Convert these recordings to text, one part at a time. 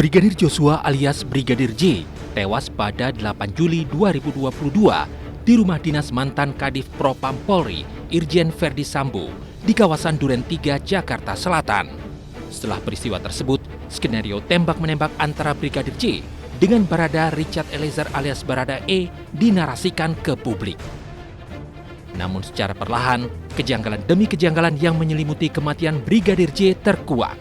Brigadir Joshua alias Brigadir J tewas pada 8 Juli 2022 di rumah dinas mantan Kadif Propam Polri, Irjen Ferdi Sambo, di kawasan Duren 3, Jakarta Selatan. Setelah peristiwa tersebut, skenario tembak-menembak antara Brigadir J dengan Barada Richard Eliezer alias Barada E dinarasikan ke publik. Namun secara perlahan, kejanggalan demi kejanggalan yang menyelimuti kematian Brigadir J terkuak.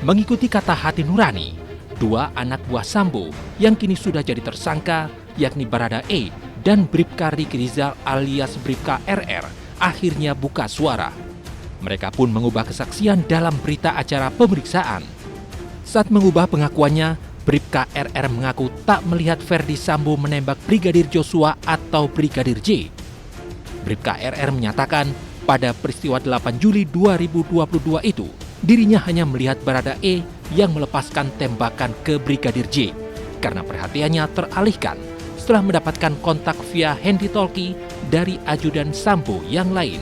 Mengikuti kata hati nurani, dua anak buah Sambo yang kini sudah jadi tersangka, yakni Barada E dan Bribka Riki Rizal alias Bribka RR, akhirnya buka suara. Mereka pun mengubah kesaksian dalam berita acara pemeriksaan. Saat mengubah pengakuannya, Bribka RR mengaku tak melihat Ferdi Sambo menembak Brigadir Joshua atau Brigadir J. Bribka RR menyatakan pada peristiwa 8 Juli 2022 itu, dirinya hanya melihat Barada E yang melepaskan tembakan ke Brigadir J karena perhatiannya teralihkan setelah mendapatkan kontak via handy-talkie dari ajudan Sambo yang lain.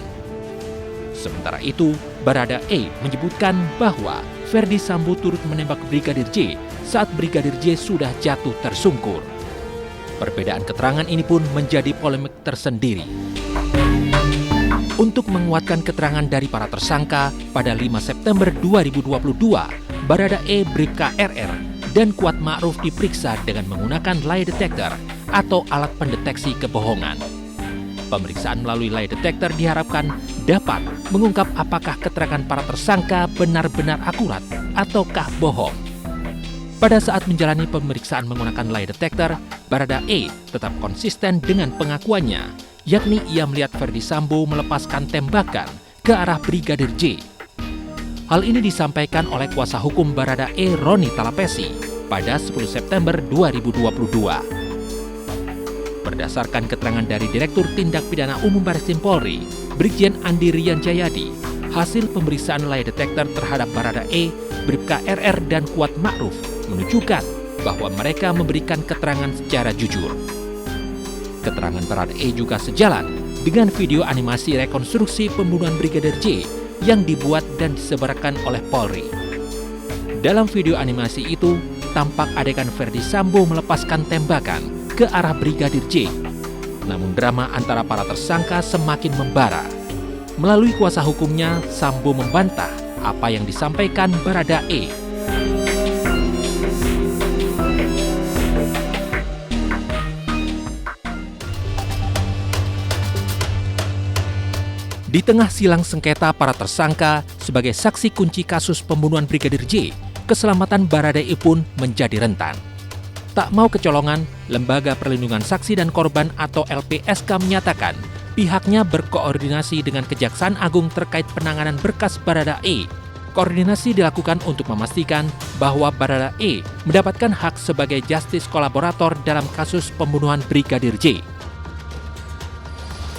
Sementara itu, Barada E menyebutkan bahwa Ferdi Sambo turut menembak Brigadir J saat Brigadir J sudah jatuh tersungkur. Perbedaan keterangan ini pun menjadi polemik tersendiri. Untuk menguatkan keterangan dari para tersangka, pada 5 September 2022, Barada E, Bribka RR, dan Kuat Ma'ruf diperiksa dengan menggunakan lie detector atau alat pendeteksi kebohongan. Pemeriksaan melalui lie detector diharapkan dapat mengungkap apakah keterangan para tersangka benar-benar akurat ataukah bohong. Pada saat menjalani pemeriksaan menggunakan lie detector, Barada E tetap konsisten dengan pengakuannya, yakni ia melihat Ferdi Sambo melepaskan tembakan ke arah Brigadir J. Hal ini disampaikan oleh kuasa hukum Barada E, Roni Talapesi, pada 10 September 2022. Berdasarkan keterangan dari Direktur Tindak Pidana Umum Bareskrim Polri, Brigjen Andi Rian Jayadi, hasil pemeriksaan lie detector terhadap Barada E, Bribka RR, dan Kuat Ma'ruf menunjukkan bahwa mereka memberikan keterangan secara jujur. Keterangan Barada E juga sejalan dengan video animasi rekonstruksi pembunuhan Brigadir J yang dibuat dan disebarkan oleh Polri. Dalam video animasi itu, tampak adegan Ferdi Sambo melepaskan tembakan ke arah Brigadir J. Namun drama antara para tersangka semakin membara. Melalui kuasa hukumnya, Sambo membantah apa yang disampaikan Barada E. Di tengah silang sengketa para tersangka sebagai saksi kunci kasus pembunuhan Brigadir J, keselamatan Barada E pun menjadi rentan. Tak mau kecolongan, Lembaga Perlindungan Saksi dan Korban atau LPSK menyatakan pihaknya berkoordinasi dengan Kejaksaan Agung terkait penanganan berkas Barada E. Koordinasi dilakukan untuk memastikan bahwa Barada E mendapatkan hak sebagai justice kolaborator dalam kasus pembunuhan Brigadir J.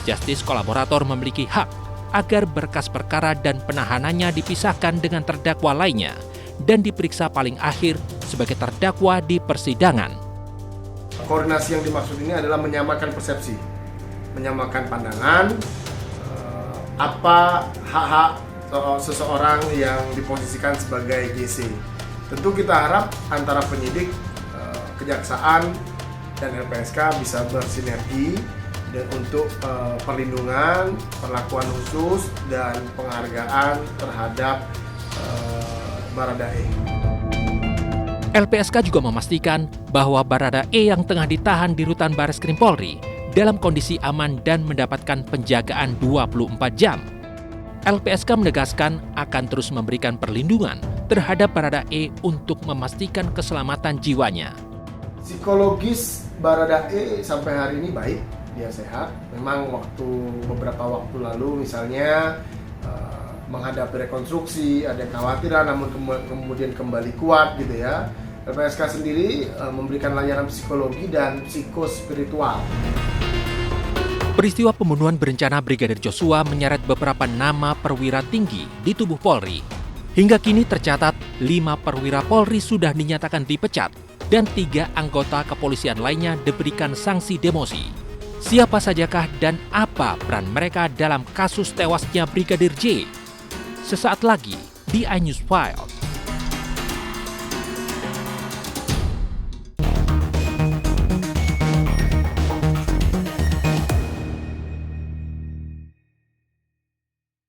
Justice kolaborator memiliki hak agar berkas perkara dan penahanannya dipisahkan dengan terdakwa lainnya dan diperiksa paling akhir sebagai terdakwa di persidangan. Koordinasi yang dimaksud ini adalah menyamakan persepsi, menyamakan pandangan, apa hak-hak seseorang yang diposisikan sebagai JC. Tentu kita harap antara penyidik, kejaksaan, dan LPSK bisa bersinergi dan untuk perlindungan, perlakuan khusus, dan penghargaan terhadap Barada E. LPSK juga memastikan bahwa Barada E yang tengah ditahan di rutan Bareskrim Polri dalam kondisi aman dan mendapatkan penjagaan 24 jam. LPSK menegaskan akan terus memberikan perlindungan terhadap Barada E untuk memastikan keselamatan jiwanya. Psikologis Barada E sampai hari ini baik. Dia sehat. Memang beberapa waktu lalu misalnya menghadapi rekonstruksi, ada kekhawatiran namun kemudian kembali kuat gitu ya. LPSK sendiri memberikan layanan psikologi dan psikospiritual. Peristiwa pembunuhan berencana Brigadir Joshua menyeret beberapa nama perwira tinggi di tubuh Polri. Hingga kini tercatat 5 perwira Polri sudah dinyatakan dipecat dan 3 anggota kepolisian lainnya diberikan sanksi demosi. Siapa sajakah dan apa peran mereka dalam kasus tewasnya Brigadir J? Sesaat lagi di iNews Files.